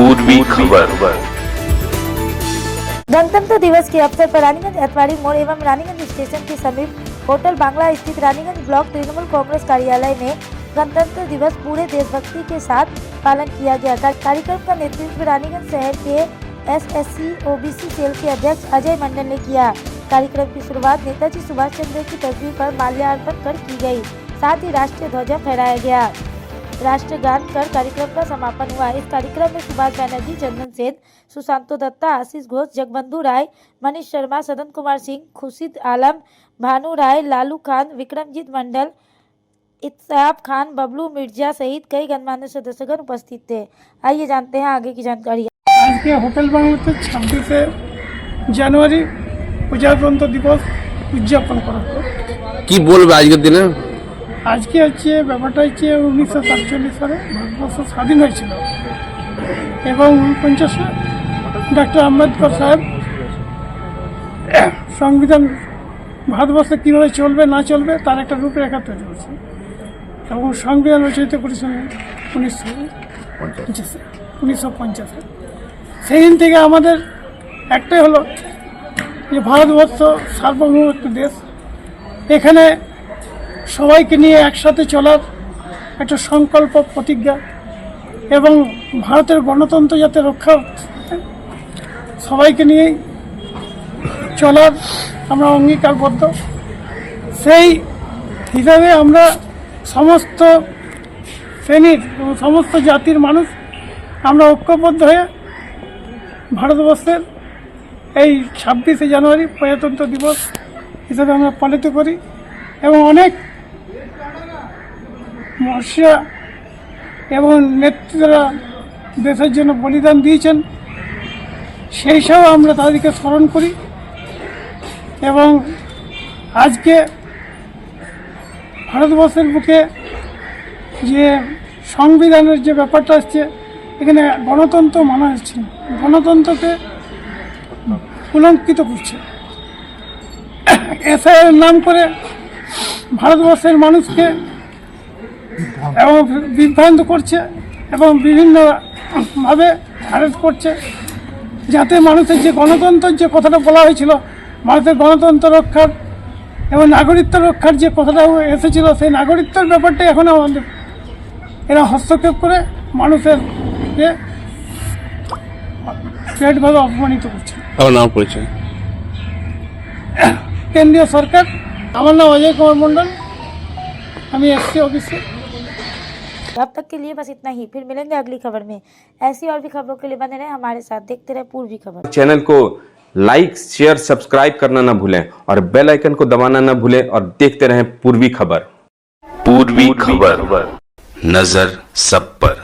पूर्वी खबर। गणतंत्र दिवस के अवसर पर रानीगंज एतवाड़ी मोड़ एवं रानीगंज स्टेशन के समीप होटल बांग्ला स्थित रानीगंज ब्लॉक तृणमूल कांग्रेस कार्यालय में गणतंत्र दिवस पूरे देशभक्ति के साथ पालन किया गया। कार्यक्रम का नेतृत्व रानीगंज शहर के एसएससी ओबीसी सेल के अध्यक्ष अजय मंडल ने किया। कार्यक्रम की शुरुआत नेताजी सुभाष चंद्र की तस्वीर पर माल्यार्पण कर की गई, साथ ही राष्ट्रीय ध्वजा फहराया गया। राष्ट्रगान कर कार्यक्रम का समापन हुआ। इस कार्यक्रम में सुभाष बनर्जी, चंदन सेठ, सुशांतो दत्ता, आशीष घोष, जगबंधु राय, मनीष शर्मा, सदन कुमार सिंह, खुर्शीद आलम, भानु राय, लालू खान, विक्रमजीत मंडल, इत्साफ खान, बबलू मिर्जा सहित कई गणमान्य सदस्यगण उपस्थित थे। आइए जानते हैं आगे की जानकारी। आज के होटल बांग्लाতে 26 জানুয়ারি প্রজাতন্ত্র দিবস উদযাপন করা হলো। কি বলবে আজকের দিনে? আজকে হচ্ছে ব্যাপারটা হচ্ছে 1947 সালে ভারতবর্ষ স্বাধীন হয়েছিল এবং 49-এ ডক্টর আম্বেদকর সাহেব সংবিধান ভারতবর্ষে কীভাবে চলবে না চলবে তার একটা রূপরেখা তৈরি করেছে এবং সংবিধান রচিত করেছেন 1950-এ। সেই দিন থেকে আমাদের একটাই হলো যে ভারতবর্ষ সার্বভৌম একটা দেশ, এখানে সবাইকে নিয়ে একসাথে চলার একটা সংকল্প প্রতিজ্ঞা এবং ভারতের গণতন্ত্র যাতে রক্ষা সবাইকে নিয়েই চলার আমরা অঙ্গীকারবদ্ধ। সেই হিসাবে আমরা সমস্ত শ্রেণীর এবং সমস্ত জাতির মানুষ আমরা ঐক্যবদ্ধ হয়ে ভারতবর্ষের এই 26শে জানুয়ারি প্রজাতন্ত্র দিবস হিসাবে আমরা পালিত করি এবং অনেক মহাশয়া এবং নেতৃত্বরা দেশের জন্য বলিদান দিয়েছেন, সেই সব আমরা তাদেরকে স্মরণ করি এবং আজকে ভারতবর্ষের বুকে যে সংবিধানের যে ব্যাপারটা আসছে, এখানে গণতন্ত্র মানা হচ্ছে, গণতন্ত্রকে কলঙ্কিত করছে, এসআইয়ের নাম করে ভারতবর্ষের মানুষকে এবং বিভ্রান্ত করছে এবং বিভিন্নভাবে হ্যারাস করছে, যাতে মানুষের যে গণতন্ত্রের যে কথাটা বলা হয়েছিল, ভারতের গণতন্ত্র রক্ষার এবং নাগরিকত্ব রক্ষার যে কথাটা এসেছিল, সেই নাগরিকত্বের ব্যাপারটাই এখন আমাদের এরা হস্তক্ষেপ করে মানুষেরকে পেটভাবে অপমানিত করছে। নাম পরিচয়? কেন্দ্রীয় সরকার। আমার নাম অজয় কুমার মন্ডল, আমি एससी ऑफिस से। अब तक के लिए बस इतना ही, फिर मिलेंगे अगली खबर में। ऐसी और भी खबरों के लिए बने रहे हमारे साथ, देखते रहे पूर्वी खबर। चैनल को लाइक, शेयर, सब्सक्राइब करना ना भूलें और बेल आइकन को दबाना ना भूलें और देखते रहें पूर्वी खबर। पूर्वी खबर, नजर सब पर।